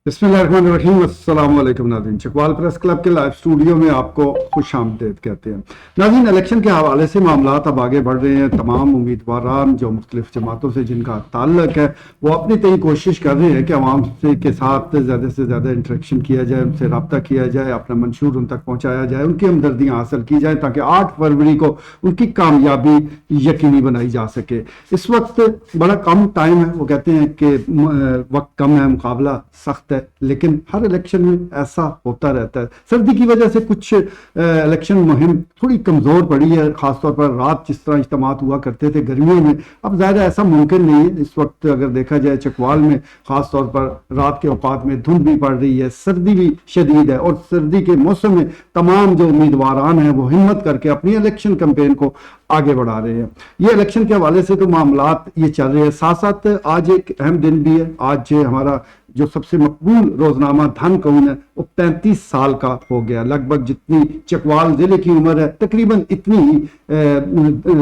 बिस्मिल्लाहिर्रहमानिर्रहीम। अस्सलाम वालेकुम नाज़रीन, चकवाल प्रेस क्लब के लाइव स्टूडियो में आपको खुश आमदीद कहते हैं। नाज़रीन, इलेक्शन के हवाले से मामलात अब आगे बढ़ रहे हैं। तमाम उम्मीदवार जो मुख्तलिफ जमातों से जिनका ताल्लुक है वो अपनी तय कोशिश कर रहे हैं कि अवाम के साथ ज़्यादा से ज़्यादा इंटरेक्शन किया जाए, उनसे रब्ता किया जाए, अपना मंशूर उन तक पहुँचाया जाए, उनकी हमदर्दियाँ हासिल की जाए ताकि 8 फरवरी को उनकी कामयाबी यकीनी बनाई जा सके। इस वक्त बड़ा कम टाइम है, वो कहते हैं कि वक्त कम है, मुकाबला सख्त है, लेकिन हर इलेक्शन में ऐसा होता रहता है। सर्दी की वजह से कुछ इलेक्शन मुहिम थोड़ी कमज़ोर पड़ी है, ख़ासतौर पर रात जिस तरह इज्तिमात हुआ करते थे गर्मियों में, अब ज़्यादा ऐसा मुमकिन नहीं है। इस वक्त अगर देखा जाए चकवाल में ख़ासतौर पर रात के औकात में धुंध भी पड़ रही है, सर्दी भी शदीद है और सर्दी के मौसम में तमाम जो उम्मीदवार हैं वो हिम्मत करके अपनी इलेक्शन कैंपेन को आगे बढ़ा रहे हैं। ये इलेक्शन के हवाले से तो मामलात ये चल रहे हैं, साथ साथ आज एक अहम दिन भी है। आज हमारा जो सबसे मकबूल रोजनामा धन कौन है वो 35 साल का हो गया। लगभग जितनी चकवाल जिले की उम्र है तकरीबन इतनी ही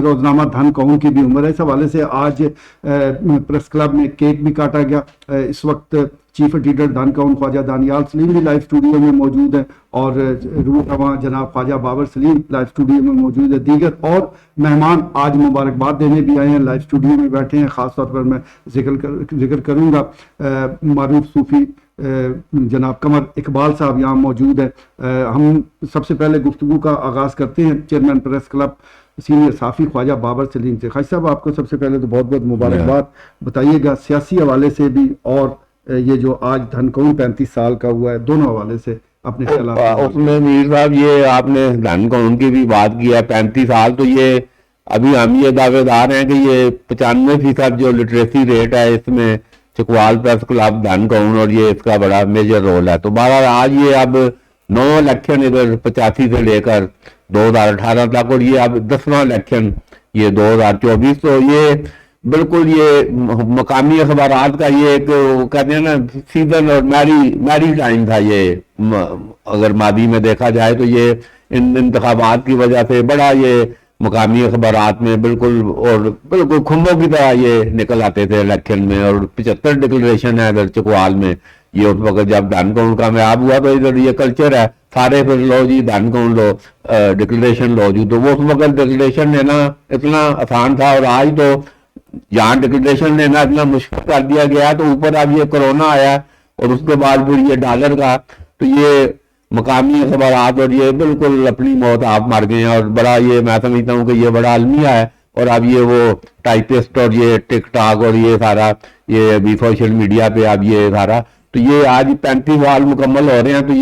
रोजनामा धन कौन की भी उम्र है। इस हवाले से आज प्रेस क्लब में केक भी काटा गया। इस वक्त चीफ एडिटर धन कौन ख्वाजा दानियाल सलीम भी लाइव स्टूडियो में मौजूद है और रूह रवां जनाब ख्वाजा बाबर सलीम लाइव स्टूडियो में मौजूद है। दीगर और मेहमान आज मुबारकबाद देने भी आए हैं, लाइव स्टूडियो में बैठे हैं। ख़ासतौर पर मैं जिक्र करूँगा मारूफ सूफी जनाब कमर इकबाल साहब यहाँ मौजूद है। हम सबसे पहले गुफ्तगू का आगाज़ करते हैं chairman press club senior Safi Khwaja Babar Saleem से। ख्वाजा साहब, आपको सबसे पहले तो बहुत बहुत मुबारकबाद। बताइएगा सियासी हवाले से भी और ये जो आज धन कौन 35 साल का हुआ है, दोनों हवाले से अपने ख्याल। उसमें मीर साहब ये आपने धन कौन की भी बात की है, 35 साल तो ये अभी हम ये दावेदार हैं कि ये 95% जो लिटरेसी रेट है इसमें चकवाल प्रेस क्लब धन कौन और ये इसका बड़ा मेजर रोल है। तो बहरहाल आज ये अब 9 इलेक्शन इधर 85 से लेकर 2018 तक और ये अब 10वां इलेक्शन ये 2024। तो ये बिल्कुल ये मकामी अखबारात का ये एक कहते हैं ना सीजन और मैरी टाइम था ये। अगर मादी में देखा जाए तो ये इन इंतखाबात की वजह से बड़ा ये मकामी अखबारात में बिल्कुल खुम्बों की तरह ये निकल आते थे इलेक्शन में। और 75 डिक्लेरेशन है इधर चकवाल में। ये उस वक्त जब धन कौन कामयाब हुआ तो इधर ये कल्चर है सारे फिर लो जी धन कौन लो डिक्लेरेशन लो जी। तो वो उस वक्त डिक्लेरेशन लेना इतना आसान था और आज तो जहाँ डिक्लेरेशन लेना इतना मुश्किल कर दिया गया। तो ऊपर अब ये कोरोना आया और उसके बाद फिर ये डॉलर का, तो ये मकामी अखबारात और ये बिल्कुल अपनी मौत आप मर गए हैं। और बड़ा ये मैं समझता हूँ कि ये बड़ा अलमिया है। और अब ये वो टाइपिस्ट और ये टिकटॉक और ये सारा ये अभी सोशल मीडिया पे अब ये सारा, तो ये आज 35 साल मुकम्मल हो रहे हैं। तो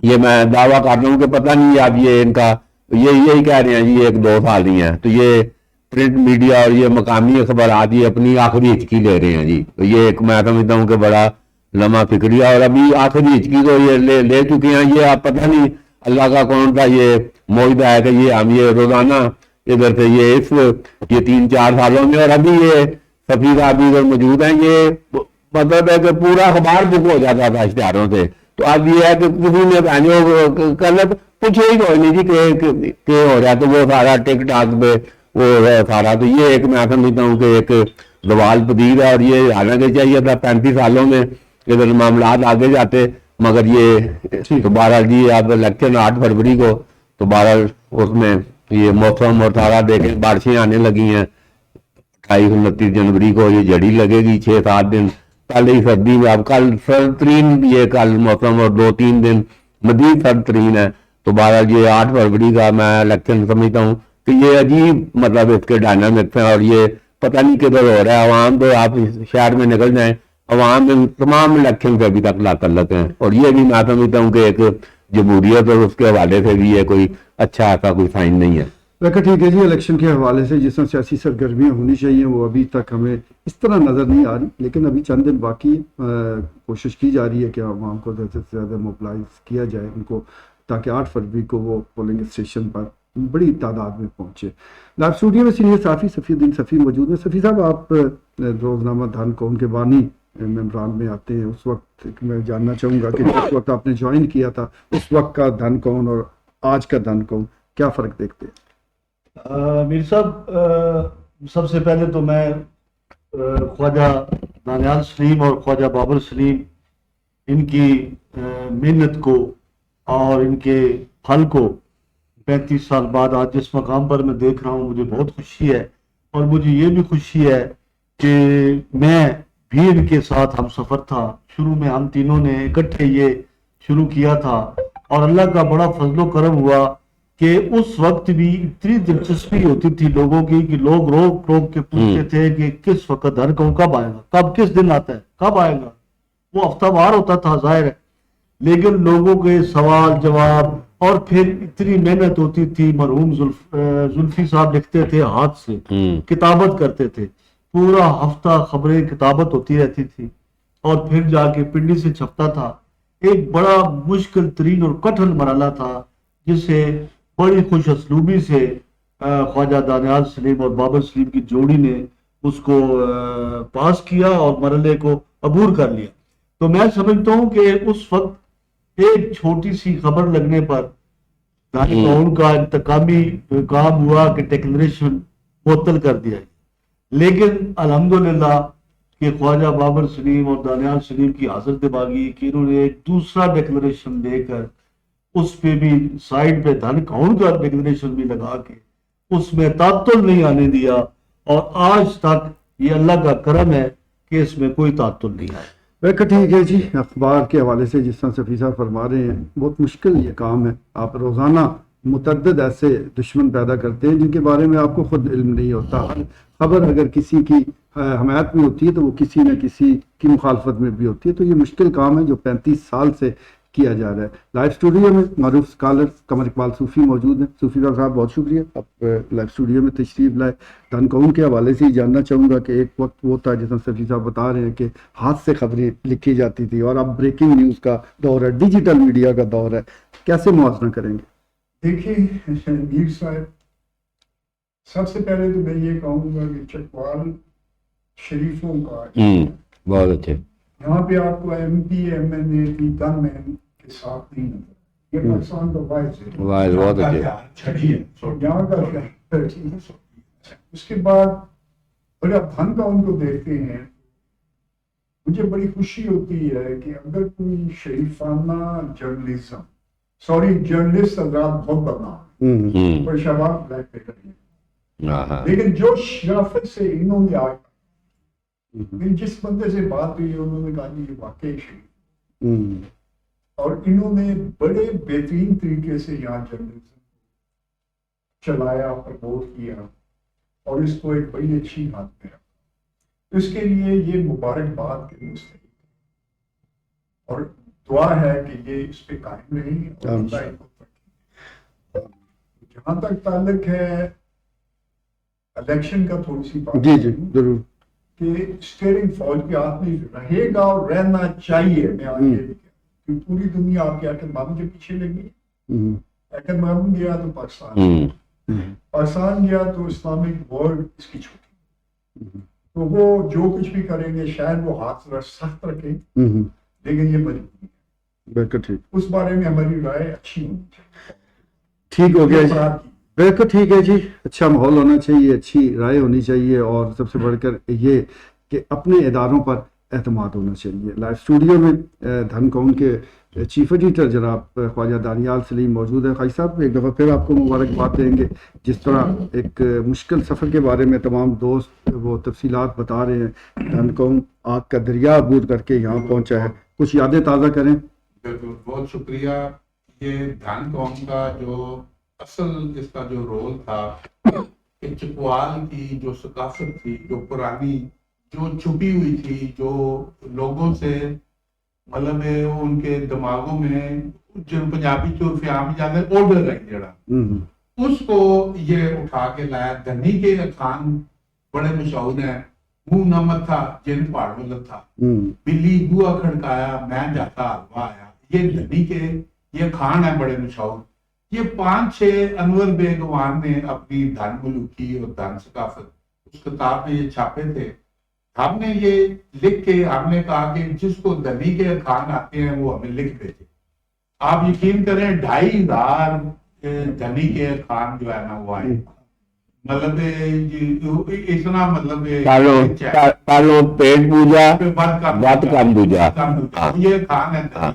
ये मैं दावा कर रहा हूँ कि पता नहीं अब ये इनका यही कह रहे हैं जी 1-2 साल ही हैं। तो ये प्रिंट मीडिया और ये मकामी अखबारात ये अपनी आखिरी हिचकी ले रहे हैं जी। तो ये एक मैं समझता हूँ कि बड़ा लम्हा फिक्रिया और अभी आखिरी हिचकी तो ये ले चुके हैं। ये आप पता नहीं अल्लाह का कौन सा ये मौजदा है कि ये हम ये रोजाना इधर से ये 3-4 सालों में और अभी ये सफी साहब इधर मौजूद हैं। ये मतलब है कि पूरा अखबार बुक हो जाता था इश्तिहारों से। तो अब ये है कि किसी ने कल पूछे ही कोई नहीं जी के हो रहा, तो वो सारा टिकटॉक पे वो सारा। तो ये एक मैं समझता हूँ कि एक जवाल पदीर है और ये हालांकि चाहिए था 35 सालों में इधर मामला आगे जाते, मगर ये दोबारा जी अब इलेक्शन 8 फरवरी को तो 12 उसमें ये मौसम और सारा देखें बारिशें आने लगी हैं। 28-29 जनवरी को ये जड़ी लगेगी, 6-7 दिन पहले ही सर्दी में। अब कल सर्द-तरीन ये कल मौसम और 2-3 दिन मजीद सर्द-तरीन है। तो 12 ये 8 फरवरी का मैं इलेक्शन समझता हूँ कि ये अजीब मतलब इसके डायनामिक्स हैं और ये पता नहीं किधर हो रहा है। अवाम तो आप शहर में निकल जाएं, अवाम में तमाम इलेक्शन से अभी तक लातल्लक हैं। और ये भी मैं समझता हूँ कि एक जमहूरियत और उसके हवाले से भी ये कोई अच्छा ऐसा कोई साइन नहीं है। ठीक है जी, इलेक्शन के हवाले से जिस तरह सियासी सरगर्मियाँ होनी चाहिए वो अभी तक हमें इस तरह नज़र नहीं आ रही, लेकिन अभी चंद दिन बाकी कोशिश की जा रही है कि आवाम को ज़्यादा से ज़्यादा मोबिलाइज किया जाए उनको, ताकि 8 फरवरी को वो पोलिंग स्टेशन पर बड़ी तादाद में पहुंचे। लाइव स्टूडियो में सीनियर साफ़ी सफ़ीउद्दीन सफ़ी मौजूद है। सफ़ी साहब, आप रोजनामा धन कौन के बानी मेम्बरान में आते हैं। उस वक्त मैं जानना चाहूँगा कि जिस वक्त आपने ज्वाइन किया था उस वक्त का धन कौन और आज का धन कौन क्या फ़र्क देखते हैं? मीर साहब, सबसे पहले तो मैं ख्वाजा दानियाल सलीम और ख्वाजा बाबर सलीम इनकी मेहनत को और इनके फल को 35 साल बाद आज जिस मकाम पर मैं देख रहा हूँ, मुझे बहुत खुशी है। और मुझे ये भी खुशी है कि मैं भी इनके साथ हम सफर था। शुरू में हम तीनों ने इकट्ठे ये शुरू किया था और अल्लाह का बड़ा फजलो करम हुआ कि उस वक्त भी इतनी दिलचस्पी होती थी लोगों की कि लोग रोक रोक के पूछते थे कि किस वक्त हर कहूँ कब आएगा, कब किस दिन आता है, कब आएगा। वो हफ्तावार होता था जाहिर है, लेकिन लोगों के सवाल जवाब और फिर इतनी मेहनत होती थी। मरहूम जुल्फी साहब लिखते थे हाथ से, किताबत करते थे, पूरा हफ्ता खबरें किताबत होती रहती थी और फिर जाके पिंडी से छपता था। एक बड़ा मुश्किल तरीन और कठिन मरहला था जिसे बड़ी खुश असलूबी से ख्वाजा दानियाल सलीम और बाबर सलीम की जोड़ी ने उसको पास किया और मरहले को अबूर कर लिया। तो मैं समझता हूँ कि उस वक्त एक छोटी सी खबर लगने पर दानिश का इंतकामी काम हुआ कि डिक्लेरेशन मुअत्तल कर दिया। लेकिन अल्हम्दुलिल्लाह कि ख्वाजा बाबर सलीम और दानियाल सलीम की हाजिर दिमागी कि इन्होंने एक दूसरा डिक्लेरेशन लेकर उस पे भी साइड पे धन कौन का डिक्लेरेशन भी लगा के उसमें तातुल नहीं आने दिया और आज तक ये अल्लाह का करम है कि इसमें कोई तातुल नहीं आया। बिल्कुल ठीक है जी। अखबार के हवाले से जिस तरह सफ़ी साहब फरमा रहे हैं, बहुत मुश्किल ये काम है। आप रोज़ाना मुतअद्दिद ऐसे दुश्मन पैदा करते हैं जिनके बारे में आपको खुद इल्म नहीं होता। हर खबर अगर किसी की हमायत में होती है तो वो किसी न किसी की मुखालफत में भी होती है। तो ये मुश्किल काम है जो 35 साल से किया जा रहा है। लाइव स्टूडियो में मारूफ स्कॉलर कमर इकबाल सूफ़ी मौजूद हैं। सूफ़ी साहब बहुत शुक्रिया आप लाइव स्टूडियो में तशरीफ़ लाए। धन कौन के हवाले से ही जानना चाहूँगा कि एक वक्त वो था जिसमें सफ़ी साहब बता रहे हैं कि हाथ से खबरें लिखी जाती थी और अब ब्रेकिंग न्यूज़ का दौर है, डिजिटल मीडिया का दौर है। कैसे मुआवजा करेंगे? देखिए मीर साहब, सबसे पहले तो मैं ये कहूँगा कि चकवाल शरीफों का बहुत अच्छे। यहाँ पे आपको MP MNA की गनमैन के साथ नहीं नजर। ये पाकिस्तान का वाइज है, वाह बहुत अच्छे। यहाँ का उसके बाद अगर आप धन का उनको देखते हैं, मुझे बड़ी खुशी होती है कि अगर कोई शरीफाना जर्नलिज्म, सॉरी जर्नलिस्ट हजरात बहुत बदनाम पर शबाब ब्लैक पेपर है, लेकिन जो शराफत से इन्होंने आया, जिस बंदे से बात हुई उन्होंने कहा ये वाकई शरीफ, और इन्होंने बड़े बेहतरीन तरीके से यहाँ जर्नलिज्म चलाया, प्रमोट किया और इसको एक बड़ी अच्छी हाथ में रखा। इसके लिए ये मुबारकबाद के मुस्तहिक और दुआ है कि ये इस पे कायम रही और अल्लाह इनको तरक्की दे। जहाँ तक ताल्लुक है इलेक्शन का, थोड़ी सी बात जी जी जरूर, कि स्टीयरिंग फौज के हाथ में रहेगा और रहना चाहिए। मैं आज ये भी कि पूरी दुनिया आपके आखिर मामू के पीछे लगी। आखिर मामू गया तो पाकिस्तान गया तो इस्लामिक वर्ल्ड इसकी छुट्टी, तो वो जो कुछ भी करेंगे शायद वो हाथ जरा सख्त रखें, लेकिन ये मजबूरी है। बिल्कुल ठीक, उस बारे में हमारी राय अच्छी होनी चाहिए। ठीक हो गया जी, बिल्कुल ठीक है जी। अच्छा माहौल होना चाहिए, अच्छी राय होनी चाहिए और सबसे बढ़कर ये कि अपने इदारों पर एतमाद होना चाहिए। लाइव स्टूडियो में धन कौन के चीफ एडिटर जनाब ख्वाजा दानियाल सलीम मौजूद है। खाई साहब एक दफ़ा फिर आपको मुबारकबाद देंगे। जिस तरह एक मुश्किल सफ़र के बारे में तमाम दोस्त वो तफसीलात बता रहे हैं, धन कौन आग का दरिया अबूर करके यहाँ पहुँचा है, कुछ यादें ताज़ा करें। बिल्कुल, बहुत शुक्रिया। ये धन कौन का जो असल इसका जो रोल था कि चकवाल की जो सकाफत थी, जो पुरानी जो छुपी हुई थी, जो लोगों से मतलब उनके दिमागों में जो पंजाबी चुर्फ आम जाते ऑर्डर है जड़ा, उसको ये उठा के लाया। धनी के खान बड़े मशहूर है, मुंह न मथा जिन पहाड़ था, बिल्ली बुआ खड़काया मैं जाता हलवा आया। ये धनी के ये खान है बड़े मशहूर। ये 5-6 अनवर बेगवान ने अपनी धन मुल्की और धन सकाफत उस किताब में ये छापे थे। हमने ये लिख के हमने कहा कि जिसको धनी के खान आते हैं वो हमें लिख भेजे। आप यकीन करें 2500 धनी के खान जो है ना वो आए। मतलब इतना मतलब तालो पेट पूजा बात काम दूजा। ये खान है हाँ।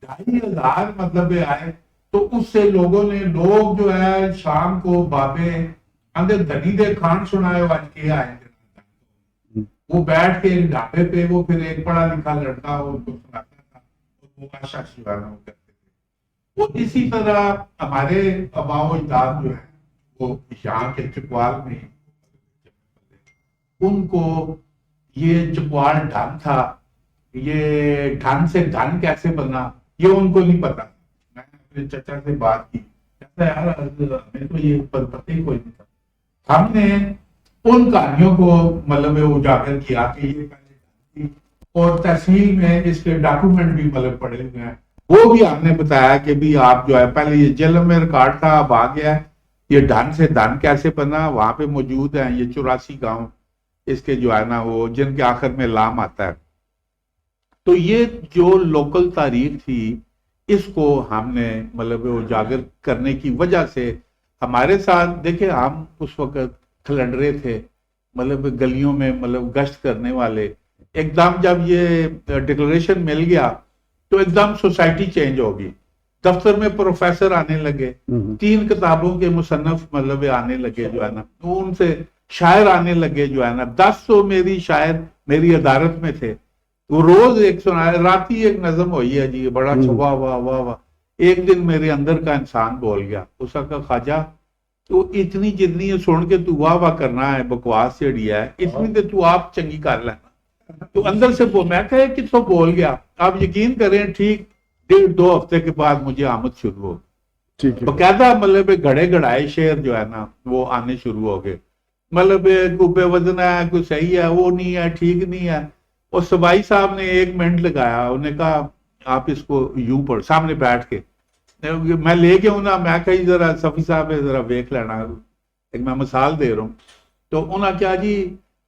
2,500 मतलब आए। तो उससे लोग जो है शाम को बाबे आंदे धनी दे खान सुनाए आज के आए। वो बैठ के ढाबे पे वो फिर एक पढ़ा लिखा लड़का उनको सुनाता था, वो आशा शिवाना करते थे। वो इसी तरह हमारे अबाओ अजदाद जो है वो यहाँ के चकवाल में उनको ये चकवाल ढंग था, ये ढंग से धन कैसे बना ये उनको नहीं पता। मैंने अपने चचा से बात की, कहता यार हमें तो ये पता ही कोई नहीं था। हमने उन कहानियों को मतलब उजागर किया कि ये पहले थी और तहसील में इसके डॉक्यूमेंट भी मतलब पड़े हुए हैं। वो भी हमने बताया कि भी आप जो है पहले ये जेल में रिकॉर्ड था, अब आ गया है, ये धन से धन कैसे बना वहां पे मौजूद है। ये 84 गांव इसके जो है ना वो जिनके आखिर में लाम आता है। तो ये जो लोकल तारीख थी इसको हमने मतलब उजागर करने की वजह से हमारे साथ देखे हम उस वक्त खलंडरे थे, मतलब गलियों में मतलब गश्त करने वाले। एकदम जब ये डिक्लेरेशन मिल गया तो एकदम सोसाइटी चेंज हो गई। दफ्तर में प्रोफेसर आने लगे, 3 किताबों के मुसन्नफ मतलब आने लगे जो है ना, तो उनसे शायर आने लगे जो है ना। 10 तो मेरी शायर मेरी अदालत में थे, वो रोज एक सुना। रात ही एक नज़म हुई है जी, बड़ा वाह वाह वाह वाह। एक दिन मेरे अंदर का इंसान बोल गया, उसका कहा ख्वाजा तो इतनी जितनी सुन के तू वाह वाह करना है बकवास जड़ी है इतनी तो तू आप चंगी कर लेना। तो अंदर से मैं कहे कि तो बोल गया। आप यकीन करें ठीक 1.5-2 हफ्ते के बाद मुझे आमद शुरू हो, ठीक है। बकायदा मतलब घड़े घड़ाए शेर जो है ना वो आने शुरू हो गए। मतलब कोई बेवजन है, कोई सही है, वो नहीं है, ठीक नहीं है। और सबाई साहब ने 1 मिनट लगाया, उन्होंने कहा आप इसको यूं पढ़, सामने बैठ के मैं ले गया हूं ना, मैं कही जरा सफी साहब जरा देख लेना, एक मैं मिसाल दे रहा हूं। तो उन्हें क्या जी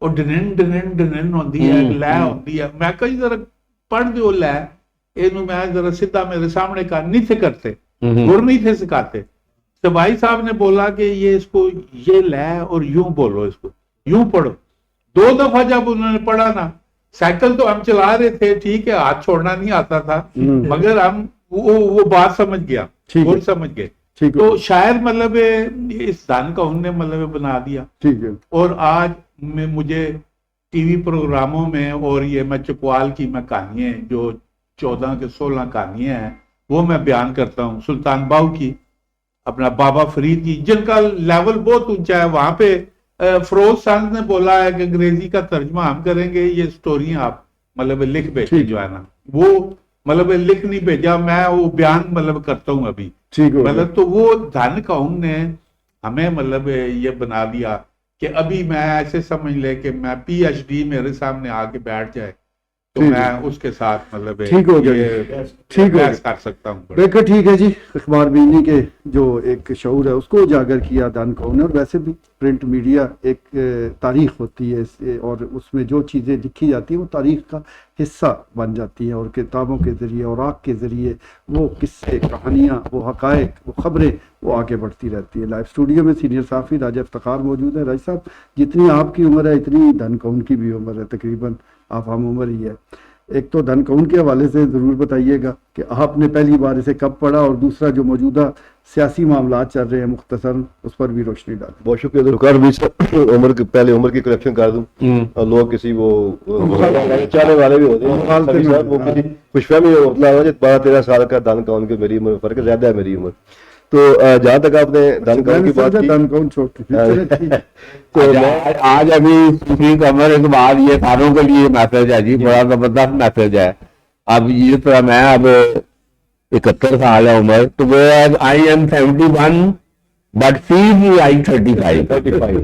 और डिनिन डिनिन डिनिन होती है, लै होती है। मैं कही जरा पढ़ दो लै, इनू मैं जरा सीधा मेरे सामने का नहीं थे करते, गुर नहीं थे सिखाते। तो भाई साहब ने बोला कि ये इसको ये लै और यूं बोलो, इसको यूं पढ़ो। 2 दफा जब उन्होंने पढ़ा ना, साइकिल तो हम चला रहे थे, ठीक है, हाथ छोड़ना नहीं आता था, मगर हम वो बात समझ गया, और समझ गए। तो शायर मतलब इस दान का उनने मतलब बना दिया। ठीक है। और आज में मुझे टीवी प्रोग्रामों में और ये मैं चकवाल की मैं कहानियां जो 14 के 16 कहानियां हैं वो मैं बयान करता हूँ। सुल्तान बाहू की, अपना बाबा फरीद की, जिनका लेवल बहुत ऊंचा है। वहां पे फरोज सांद ने बोला है कि अंग्रेजी का तर्जमा हम करेंगे, ये स्टोरियां आप मतलब लिख भेजे जो है ना, वो मतलब लिख नहीं भेजा, मैं वो बयान मतलब करता हूँ अभी, मतलब। तो वो धन कौन ने हमें मतलब ये बना दिया कि अभी मैं ऐसे समझ ले कि मैं PhD मेरे सामने आके बैठ जाए तो मैं उसके साथ मतलब ठीक हो गया, ठीक हो कर सकता हूँ। देखो ठीक है जी, अखबार बीनी के जो एक शऊर है उसको उजागर किया दान कौन ने। और वैसे भी प्रिंट मीडिया एक तारीख होती है और उसमें जो चीज़ें लिखी जाती हैं वो तारीख का हिस्सा बन जाती हैं। और किताबों के ज़रिए और आग के ज़रिए वो किस्से, कहानियाँ, वो हक़ाइक़, वो ख़बरें वो आगे बढ़ती रहती है। लाइव स्टूडियो में सीनियर साफ़ी राजा इफ्तिखार मौजूद है। राजा साहब, जितनी आपकी उम्र है इतनी धन कौन की भी उम्र है, तकरीबन आप हम उम्र ही है। एक तो धन कौन के हवाले से ज़रूर बताइएगा कि आपने पहली बार इसे कब पढ़ा, और दूसरा जो मौजूदा सियासी मामला चल रहे हैं मुख्तसर उस पर भी रोशनी डाल। बहुत शुक्रिया। उम्र की पहले उम्र की कलेक्शन कर दूं और लोग किसी वो चाहने वाले भी होते हैं, वो किसी खुशफहमी मतलब 12-13 साल का धन कौन के मेरी उम्र फर्क ज्यादा है मेरी उम्र। तो जहाँ तक आपने धन कौन की बात की, धन कौन छोटी तो आज अभी सूफी कमर के बाद ये सारों के लिए मैसेज है जी, बड़ा जबरदस्त मैसेज है। अब ये तरह मैं अब 71 साल है उम्र, तो वो I am 71 but feel like 35।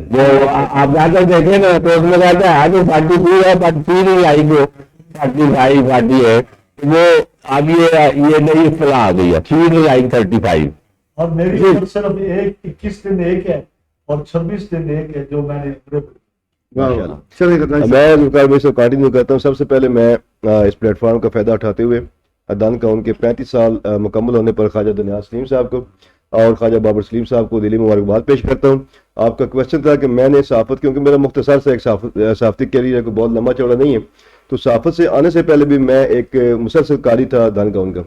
वो आप जाकर देखे ना तो उसमें कहता है आज 42 है बट फील लाइक 45 48। वो अब ये नई इस्तेलाह आ गई है, फील लाइक 35। और मेरी उम्र सिर्फ 21 दिन एक है और 26 दिन एक है जो मैंने मैं कंटिन्यू करता हूँ। सबसे पहले मैं इस प्लेटफॉर्म का फायदा उठाते हुए दान कौन के 35 साल मुकम्मल होने पर ख्वाजा दुनिया सलीम साहब को और ख्वाजा बाबर सलीम साहब को दिली मुबारकबाद पेश करता हूँ। आपका क्वेश्चन था कि मैंने सहाफ़त, क्योंकि मेरा मुख्तसर से एक सहाफ़ती कैरियर को बहुत लंबा चौड़ा नहीं है, तो सहाफ़त से आने से पहले भी मैं एक मुसलसल कारी था धन काउन का।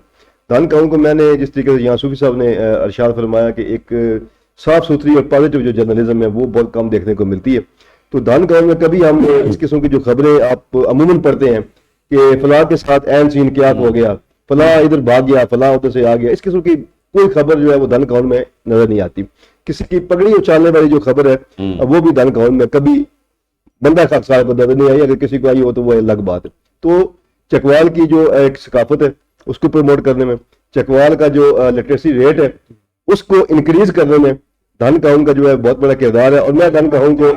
धन काउन को मैंने जिस तरीके से यहाँ सूफी साहब ने अरशाद फरमाया कि एक साफ सुथरी और पॉजिटिव जो जर्नलिज्म है वो बहुत कम देखने को मिलती है। तो धन काउन में कभी हम इस किस्म की जो खबरें आप अमूमन पढ़ते हैं कि फलां के साथ ऐन सीन क्या हो गया, फलां इधर भाग गया, फलां उधर से आ गया, इस किस्म की कोई खबर जो है वो धन काउन में नजर नहीं आती। किसी की पगड़ी उछालने वाली जो खबर है वो भी धन काउन में कभी बंदा खाकसार को नजर नहीं आई। अगर किसी को आई हो तो वो अलग बात है। तो चकवाल की जो एक सकाफत है उसको प्रमोट करने में, चकवाल का जो लिटरेसी रेट है उसको इंक्रीज करने में धन काउन का जो है बहुत बड़ा किरदार है। और मैं धन काउन को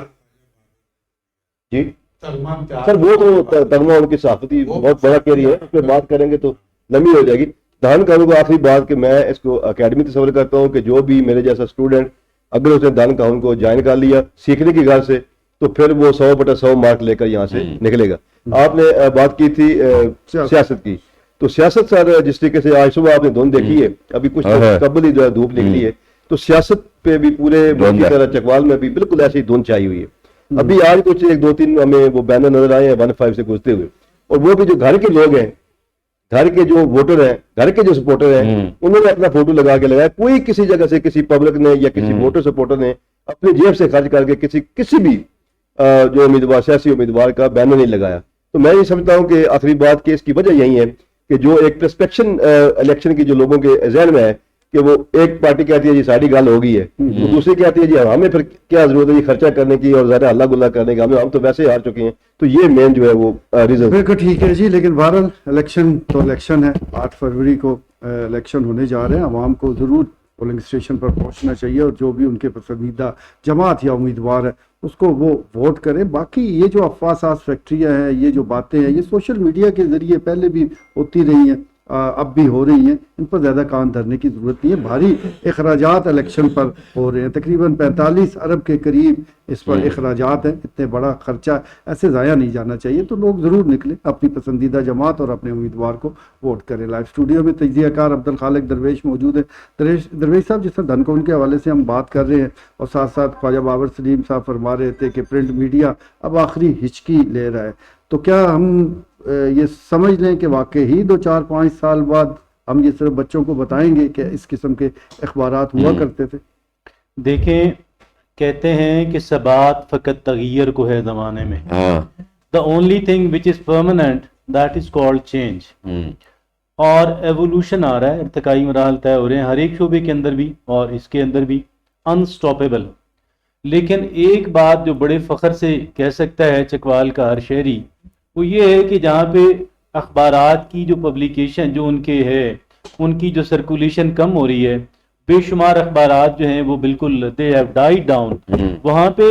जी सर वो तो तगमा उनकी सहाफती बहुत बड़ा कैरियर है, उस पर बात करेंगे तो लंबी हो जाएगी। धन काउन को आखिरी बात कि मैं इसको अकेडमी तस्वर करता हूँ कि जो भी मेरे जैसा स्टूडेंट अगर उसने धन काउन को ज्वाइन कर लिया सीखने की गल से तो फिर वो 100/100 मार्क लेकर यहाँ से निकलेगा। आपने बात की थी सियासत की, तो सियासत सर जिस तरीके से आज सुबह आपने धुंध देखी है, अभी कुछ कबल ही जो है धूप निकली है, तो सियासत पे भी पूरे मुल्क की तरह चकवाल में भी बिल्कुल ऐसी ही धुंध छाई हुई है। अभी आज कुछ 1-2-3 हमें वो बैनर नजर आए हैं 1-5 से गुजरते हुए, और वो भी जो घर के लोग हैं, घर के जो वोटर हैं, घर के जो सपोर्टर हैं, उन्होंने अपना फोटो लगा के लगाया। कोई किसी जगह से किसी पब्लिक ने या किसी वोटर सपोर्टर ने अपनी जेब से खर्च करके किसी भी जो उम्मीदवार सियासी उम्मीदवार का बैनर नहीं लगाया। तो मैं ये समझता हूँ कि आखिरी बात की इसकी वजह यही है कि जो एक प्रिस्पेक्शन इलेक्शन की जो लोगों के जहन में है कि वो एक पार्टी कहती है जी साड़ी गाल हो गई है, तो दूसरी कहती है जी हमें फिर क्या जरूरत है जी खर्चा करने की और ज्यादा हल्ला गुल्ला करने का, हम तो वैसे हार चुके हैं। तो ये मेन जो है वो रीजन। बिल्कुल ठीक है जी, लेकिन बहरहाल इलेक्शन तो इलेक्शन है, 8 फरवरी को इलेक्शन होने जा रहे हैं। आवाम को ज़रूर पोलिंग स्टेशन पर पहुंचना चाहिए और जो भी उनके पसंदीदा जमात या उम्मीदवार है उसको वो वोट करें। बाकी ये जो अफवाह फैक्ट्रियाँ हैं, ये जो बातें हैं, ये सोशल मीडिया के ज़रिए पहले भी होती रही हैं, अब भी हो रही हैं, इन पर ज़्यादा कान धरने की ज़रूरत नहीं है। भारी अखराजात इलेक्शन पर हो रहे हैं, तकरीबन 45 अरब के करीब इस पर अखराजात हैं। इतने बड़ा खर्चा ऐसे ज़ाया नहीं जाना चाहिए। तो लोग ज़रूर निकलें, अपनी पसंदीदा जमात और अपने उम्मीदवार को वोट करें। लाइव स्टूडियो में तजियाकार अब्दुल खालिक दरवेश मौजूद है। दरवेश साहब, जिस तरह धन काउन के हवाले से हम बात कर रहे हैं और साथ साथ ख्वाजा बाबर सलीम साहब फरमा रहे थे कि प्रिंट मीडिया अब आखिरी हिचकी ले रहा है, तो क्या हम ये समझ लें कि वाकई ही 2-4-5 साल बाद हम ये सिर्फ बच्चों को बताएंगे कि इस किस्म के अखबारात हुआ करते थे? देखें, कहते हैं कि सबात फ़कत तगय्युर को है ज़माने में, the only thing which is permanent that is called change. और एवोल्यूशन आ रहा है, इर्तिकाई मराहल तय हो रहे हैं हर एक शोबे के अंदर भी और इसके अंदर भी, अनस्टॉपेबल। लेकिन एक बात जो बड़े फ़ख्र से कह सकता है चकवाल का हर शहरी, वो ये है कि जहाँ पे अखबारात की जो पब्लिकेशन जो उनके है, उनकी जो सर्कुलेशन कम हो रही है, बेशुमार अखबारात जो हैं वो बिल्कुल दे हैव डाइड डाउन। वहाँ पे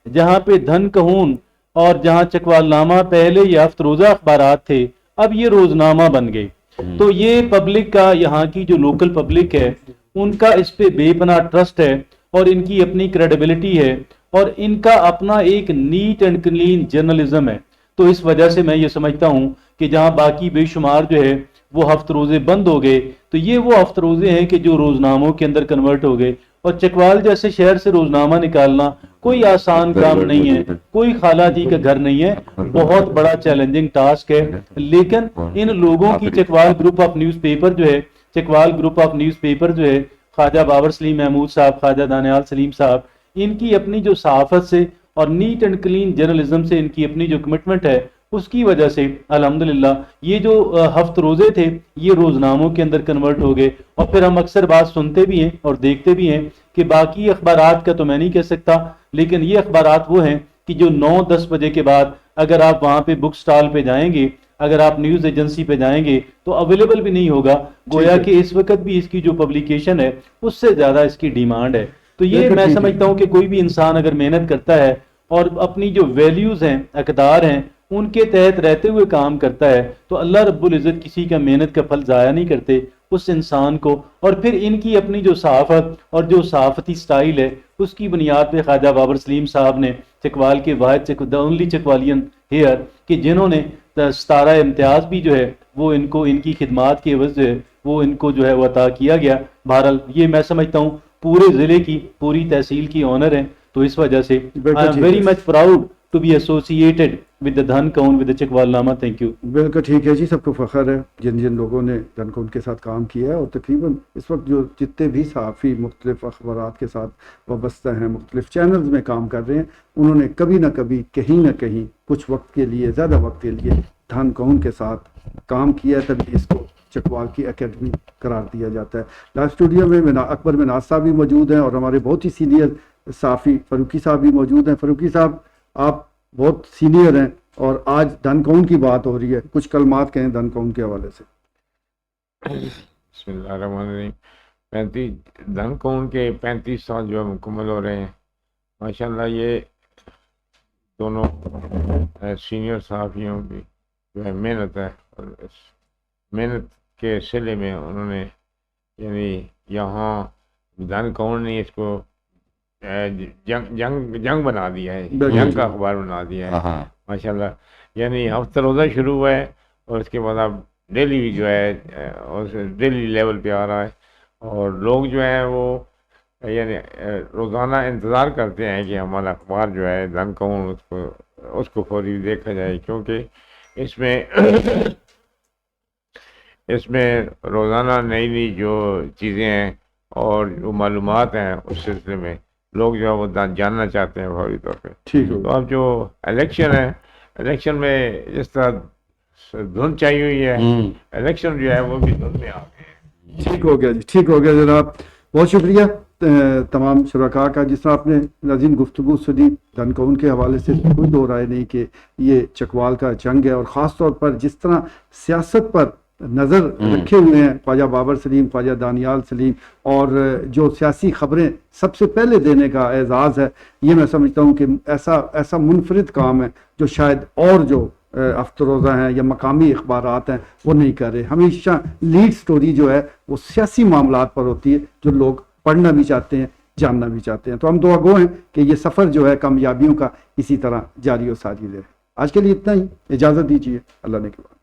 जहाँ पे धन कहून और जहाँ चकवालनामा पहले ये हफ्त रोज़ा अखबारात थे, अब ये रोजनामा बन गए। तो ये पब्लिक का, यहाँ की जो लोकल पब्लिक है, उनका इस पे बेपनाह ट्रस्ट है और इनकी अपनी क्रेडिबिलिटी है और इनका अपना एक नीट एंड क्लीन जर्नलिज्म है। तो इस वजह से मैं ये समझता हूँ कि जहाँ बाकी बेशुमार जो है वो हफ्त रोज़े बंद हो गए, तो ये वो हफ्त रोज़े हैं कि जो रोजनामों के अंदर कन्वर्ट हो गए। और चकवाल जैसे शहर से रोजनामा निकालना कोई आसान काम नहीं है, कोई खाला जी का घर नहीं है, बहुत बड़ा चैलेंजिंग टास्क है। लेकिन इन लोगों की चकवाल ग्रुप ऑफ न्यूज़पेपर जो है, चकवाल ग्रुप ऑफ न्यूज़पेपर जो है, ख्वाजा बाबर सलीम महमूद साहब, ख्वाजा दानियाल सलीम साहब, इनकी अपनी जो सहाफत से और नीट एंड क्लीन जर्नलिज्म से इनकी अपनी जो कमिटमेंट है, उसकी वजह से अल्हम्दुलिल्लाह ये जो हफ्त रोज़े थे ये रोजनामों के अंदर कन्वर्ट हो गए। और फिर हम अक्सर बात सुनते भी हैं और देखते भी हैं कि बाकी अखबारात का तो मैं नहीं कह सकता, लेकिन ये अखबारात वो हैं कि जो 9-10 बजे के बाद अगर आप वहाँ पे बुक स्टॉल पे जाएंगे, अगर आप न्यूज़ एजेंसी पे जाएंगे तो अवेलेबल भी नहीं होगा। गोया कि इस वक्त भी इसकी जो पब्लिकेशन है उससे ज़्यादा इसकी डिमांड है। तो ये मैं समझता हूँ कि कोई भी इंसान अगर मेहनत करता है और अपनी जो वैल्यूज़ हैं, अक़दार हैं, उनके तहत रहते हुए काम करता है, तो अल्लाह रब्बुल इज़्ज़त किसी का मेहनत का फल ज़ाया नहीं करते उस इंसान को। और फिर इनकी अपनी जो सहाफ़त और जो सहाफ़ती स्टाइल है, उसकी बुनियाद पे ख्वाजा बाबर सलीम साहब ने चकवाल के वाहिद द ओनली चकवालियन हेयर कि जिन्होंने 17 इम्तियाज़ भी जो है वो इनको इनकी खिदमात की एवज़ जो है वो इनको जो है वो अता किया गया। बहरहाल ये मैं समझता हूँ पूरे ज़िले की, पूरी तहसील की ऑनर है, तो इस वजह से I am very much proud to be associated with the धन कौन with the Chakwalnama. Thank you. बिल्कुल ठीक है जी, सबको फ़ख्र है जिन जिन लोगों ने धन कौन के साथ काम किया है। और तकरीबन इस वक्त जो जितने भी सहाफ़ी मुख्तलिफ अखबारात के साथ वाबस्ता हैं, मुख्तलिफ चैनल्स में काम कर रहे हैं, उन्होंने कभी ना कभी कहीं ना कहीं कुछ वक्त के लिए, ज़्यादा वक्त के लिए धन कौन के साथ काम किया, तभी इसको चकवाल की एकेडमी करार दिया जाता है। लाइव स्टूडियो में अकबर मिनाज साहब भी मौजूद हैं और हमारे बहुत ही सीनियर साफ़ी फ़रूकी साहब भी मौजूद हैं। फ़रूकी साहब, आप बहुत सीनियर हैं और आज धन कौन की बात हो रही है, कुछ कलमात कहें धन कौन के हवाले से। बिस्मिल्लाहिर्रहमानिर्रहीम। 35 धन कौन के 35 साल जो है मुकम्मल हो रहे हैं माशाल्लाह। ये दोनों सीनियर सहाफ़ियों की जो है मेहनत है, और इस मेहनत के सिले में उन्होंने यानी यहाँ धन कौन ने इसको जंग बना दिया है, जंग का अखबार बना दिया है माशाल्लाह। यानी हफ्ता रोज़ा शुरू हुआ है और उसके बाद अब डेली भी जो है और डेली लेवल पे आ रहा है, और लोग जो है वो यानी रोज़ाना इंतज़ार करते हैं कि हमारा अखबार जो है धन कौन उसको फौरी देखा जाए, क्योंकि इसमें इसमें रोज़ाना नई नई जो चीज़ें हैं और जो मालूमात हैं उस सिलसिले में लोग जो है वो जानना चाहते हैं फौरी तौर पे। ठीक है। तो अब जो इलेक्शन है, इलेक्शन में जिस तरह धुन चाहिए हुई है, इलेक्शन जो है वो भी धुन में आ गए। ठीक हो गया जी, ठीक हो गया जनाब, बहुत शुक्रिया तमाम शुरका का। जिस तरह आपने नाज़रीन गुफ्तगू सुनी धन कौन के हवाले से, कोई दो राय नहीं कि ये चकवाल का जंग है, और ख़ास तौर पर जिस तरह सियासत पर नज़र रखे हुए हैं ख्वाजा बाबर सलीम, ख्वाजा दानियाल सलीम, और जो सियासी खबरें सबसे पहले देने का एजाज़ है, ये मैं समझता हूँ कि ऐसा मुनफरिद काम है जो शायद और जो अफ्तरोज़ा हैं या मकामी अखबारात हैं वो नहीं कर रहे। हमेशा लीड स्टोरी जो है वो सियासी मामलात पर होती है, जो लोग पढ़ना भी चाहते हैं, जानना भी चाहते हैं। तो हम दुआ गो हैं कि ये सफ़र जो है कामयाबियों का इसी तरह जारी और सारी रहे। आज के लिए इतना ही, इजाज़त दीजिए, अल्लाह ने के बाद।